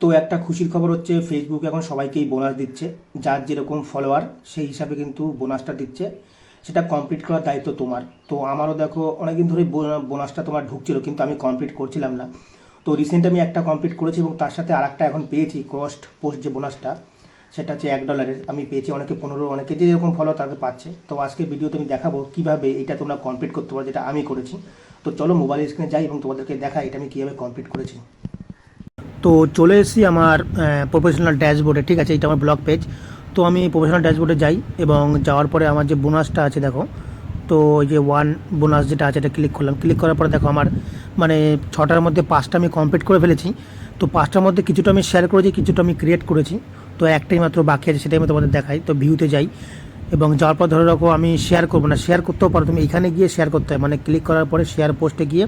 তো একটা খুশির খবর হচ্ছে ফেসবুক এখন সবাইকেই বোনাস দিচ্ছে। যার যেরকম ফলোয়ার সেই হিসাবে কিন্তু বোনাসটা দিচ্ছে। সেটা কমপ্লিট করার দায়িত্ব তোমার। তো আমারও দেখো অনেকদিন ধরে বোনাসটা তোমার ঢুকছিল, কিন্তু আমি কমপ্লিট করছিলাম না। তো রিসেন্ট আমি একটা কমপ্লিট করেছি এবং তার সাথে আরেকটা এখন পেয়েছি কস্ট পোস্ট যে বোনাসটা, সেটা হচ্ছে $1 আমি পেয়েছি। অনেকে 15, অনেকে যে এরকম ফলো তাকে পাচ্ছে। তো আজকে ভিডিওতে আমি দেখাবো কীভাবে এটা তোমরা কমপ্লিট করতে পারো, যেটা আমি করেছি। তো চলো মোবাইল স্ক্রিনে যাই এবং তোমাদেরকে দেখাই এটা আমি কীভাবে কমপ্লিট করেছি। তো চলে এসেছি আমার প্রফেশনাল ড্যাশবোর্ডে, ঠিক আছে, এটা আমার ব্লগ পেজ। তো আমি প্রফেশনাল ড্যাশবোর্ডে যাই এবং যাওয়ার পরে আমার যে বোনাসটা আছে দেখো, তো ওই যে ওয়ান বোনাস যেটা আছে এটা ক্লিক করলাম। ক্লিক করার পরে দেখো আমার মানে 6টার মধ্যে 5টা আমি কমপ্লিট করে ফেলেছি। তো 5টার মধ্যে কিছুটা আমি শেয়ার করেছি, কিছুটা আমি ক্রিয়েট করেছি। তো একটাই মাত্র বাকি আছে, সেটাই আমি তোমাদের দেখাই। তো ভিউতে যাই এবং যাওয়ার পর ধরে রাখো আমি শেয়ার করবো না, শেয়ার করতেও পারো তুমি, এইখানে গিয়ে শেয়ার করতে হয়। মানে ক্লিক করার পরে শেয়ার পোস্টে গিয়ে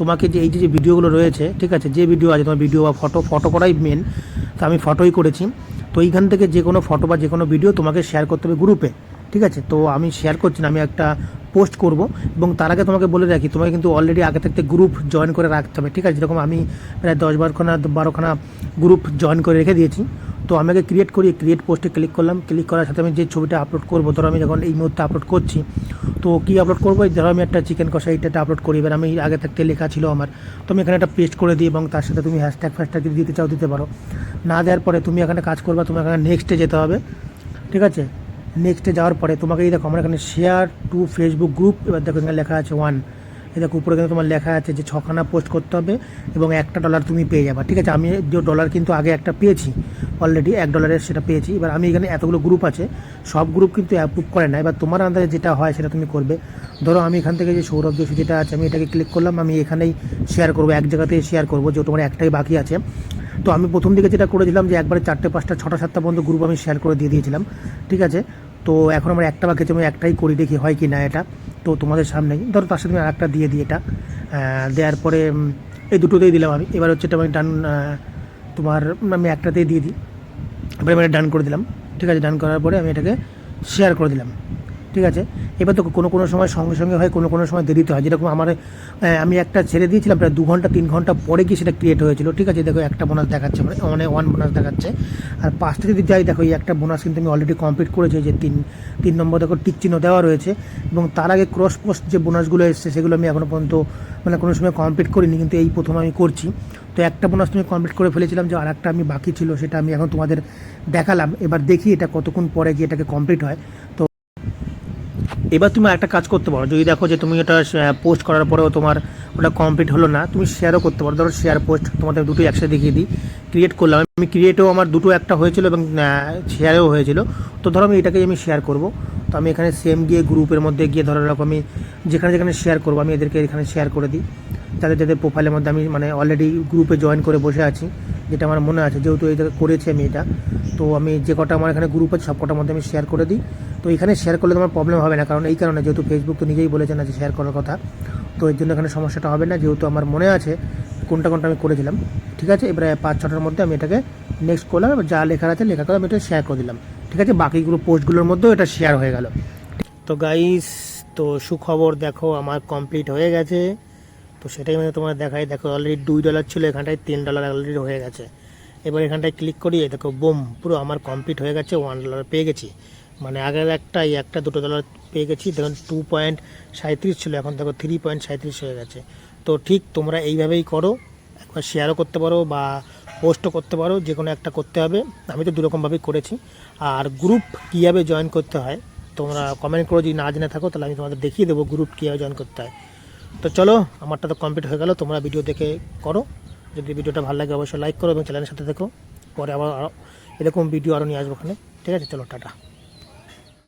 তোমাকে যে এই যে ভিডিওগুলো রয়েছে, ঠিক আছে, যে ভিডিও আছে তোমার ভিডিও বা ফটো করাই মেন। তো আমি ফটোই করেছি। তো এইখান থেকে যে কোনো ফটো বা যে কোনো ভিডিও তোমাকে শেয়ার করতে হবে গ্রুপে, ঠিক আছে। তো আমি শেয়ার করছি না, আমি একটা পোস্ট করব। এবং তার আগে তোমাকে বলে রাখি, তোমাকে কিন্তু অলরেডি আগে থাকতে গ্রুপ জয়েন করে রাখতে হবে, ঠিক আছে। যেরকম আমি প্রায় 10-12খানা গ্রুপ জয়েন করে রেখে দিয়েছি। তো আমি আগে ক্রিয়েট করি, ক্রিয়েট পোস্টে ক্লিক করলাম। ক্লিক করার সাথে আমি যে ছবিটা আপলোড করবো, ধরো আমি যখন এই মুহূর্তে আপলোড করছি, তো কী আপলোড করবো, ধরো আমি একটা চিকেন কষা এইটা আপলোড করি। এবার আমি আগে থাকতে লেখা ছিল আমার, তো আমি এখানে একটা পেস্ট করে দিই এবং তার সাথে তুমি হ্যাশট্যাগ যদি দিতে চাও দিতে পারো। না দেওয়ার পরে তুমি এখানে কাজ করবা, তোমার এখানে নেক্সটে যেতে হবে, ঠিক আছে। নেক্সটে যাওয়ার পরে তোমাকে এই দেখো আমার এখানে শেয়ার টু ফেসবুক গ্রুপ, এবার দেখো এখানে লেখা আছে 1। এই দেখো উপরে কিন্তু তোমার লেখা আছে যে 6খানা পোস্ট করতে হবে এবং $1 তুমি পেয়ে যাবে, ঠিক আছে। আমি যে ডলার কিন্তু আগে একটা পেয়েছি অলরেডি, $1 সেটা পেয়েছি। এবার আমি এখানে এতগুলো গ্রুপ আছে, সব গ্রুপ কিন্তু অ্যাপ্রুভ করে না। এবার তোমার আন্দাজে যেটা হয় সেটা তুমি করবে। ধরো আমি এখান থেকে যে সৌরভ যোশী যেটা আছে, আমি এটাকে ক্লিক করলাম, আমি এখানেই শেয়ার করবো, এক জায়গাতেই শেয়ার করবো, যে তোমার একটাই বাকি আছে। তো আমি প্রথম দিকে যেটা করেছিলাম যে একবারে 4টে 5টা 6টা 7টা পর্যন্ত গ্রুপ আমি শেয়ার করে দিয়ে দিয়েছিলাম, ঠিক আছে। তো এখন আমার একটা বাকি আছে, আমি একটাই করি, দেখি হয় কি না এটা। তো তোমাদের সামনেই ধরো তার সাথে আমি আরেকটা দিয়ে দিই। এটা দেওয়ার পরে এই দুটোতেই দিলাম আমি। এবার হচ্ছে এটা আমি ডান, তোমার আমি একটাতেই দিয়ে দিই। এবার আমি এটা ডান করে দিলাম, ঠিক আছে। ডান করার পরে আমি এটাকে শেয়ার করে দিলাম, ঠিক আছে। এবার তো কোনো কোনো সময় সঙ্গে সঙ্গে হয়, কোনো কোনো সময় দেরিতে হয়। যেরকম আমার আমি একটা ছেড়ে দিয়েছিলাম প্রায় 2 ঘন্টা 3 ঘন্টা পরে গিয়ে সেটা ক্রিয়েট হয়েছিল, ঠিক আছে। দেখো একটা বোনাস দেখাচ্ছে, মানে 1 বোনাস দেখাচ্ছে। আর 5টা যদি যাই, দেখো এই একটা বোনাস কিন্তু আমি অলরেডি কমপ্লিট করেছি, যে 3 নম্বর দেখো টিক চিহ্ন দেওয়া রয়েছে। এবং তার আগে ক্রস পোস্ট যে বোনাসগুলো এসছে সেগুলো আমি এখনও পর্যন্ত মানে কোনো সময় কমপ্লিট করিনি, কিন্তু এই প্রথম আমি করছি। তো একটা বোনাস তুমি কমপ্লিট করে ফেলেছিলাম, যে আরেকটা আমি বাকি ছিল সেটা আমি এখন তোমাদের দেখালাম। এবার দেখি এটা কতক্ষণ পরে গিয়ে এটাকে কমপ্লিট হয়। তো এবার তুমি একটা কাজ করতে পারো, যদি দেখো যে তুমি এটা পোস্ট করার পরেও তোমার ওটা কমপ্লিট হলো না, তুমি শেয়ারও করতে পারো। ধরো শেয়ার পোস্ট তোমাদের দুটোই একসাথে দেখিয়ে দিই। ক্রিয়েট করলাম আমি, ক্রিয়েটও আমার দুটো, একটা হয়েছিল এবং শেয়ারেও হয়েছিল। তো ধরো আমি এটাকেই আমি শেয়ার করব। তো আমি এখানে সেম গিয়ে গ্রুপের মধ্যে গিয়ে ধরো এরকম আমি যেখানে যেখানে শেয়ার করবো আমি এদেরকে এখানে শেয়ার করে দিই, যাদের যাদের প্রোফাইলের মধ্যে আমি মানে অলরেডি গ্রুপে জয়েন করে বসে আছি, যেটা আমার মনে আছে, যেহেতু এটা করেছি আমি এটা। তো আমি যে কটা আমার এখানে গ্রুপ আছে সব কটার মধ্যে আমি শেয়ার করে দিই। তো এখানে শেয়ার করলে তোমার প্রবলেম হবে না, কারণ এই কারণে যেহেতু ফেসবুক তো নিজেই বলেছে না যে শেয়ার করার কথা। তো এর জন্য এখানে সমস্যাটা হবে না, যেহেতু আমার মনে আছে কোনটা কোনটা আমি করেছিলাম, ঠিক আছে। এবারে 5-6টার মধ্যে আমি এটাকে নেক্সট করলাম, যা লেখা আছে লেখা করে আমি এটা শেয়ার করে দিলাম, ঠিক আছে। বাকিগুলো পোস্টগুলোর মধ্যেও এটা শেয়ার হয়ে গেল। তো গাইস, তো সুখবর দেখো আমার কমপ্লিট হয়ে গেছে। তো সেটাই মানে তোমার দেখাই, দেখো অলরেডি $2 ছিল, এখানটায় $3 অলরেডি হয়ে গেছে। এবার এখানটায় ক্লিক করি, দেখো বুম, পুরো আমার কমপ্লিট হয়ে গেছে, $1 পেয়ে গেছি। মানে আগের একটা $2 পেয়ে গেছি। দেখুন 2.37 ছিল, এখন দেখো 3.37 হয়ে গেছে। তো ঠিক তোমরা এইভাবেই করো, একবার শেয়ারও করতে পারো বা পোস্টও করতে পারো, যে কোনো একটা করতে হবে। আমি তো দুরকমভাবেই করেছি। আর গ্রুপ কীভাবে জয়েন করতে হয় তোমরা কমেন্ট করো, যদি না জেনে থাকো তাহলে আমি তোমাদের দেখিয়ে দেবো গ্রুপ কীভাবে জয়েন করতে হয়। তো চলো, আমারটা তো কমপ্লিট হয়ে গেল, তোমরা ভিডিও দেখে করো। যদি ভিডিওটা ভালো লাগে অবশ্যই লাইক করো এবং চ্যানেলের সাথে দেখো। পরে আবার এরকম ভিডিও আরও নিয়ে আসবো ওখানে, ঠিক আছে। চলো, টাটা।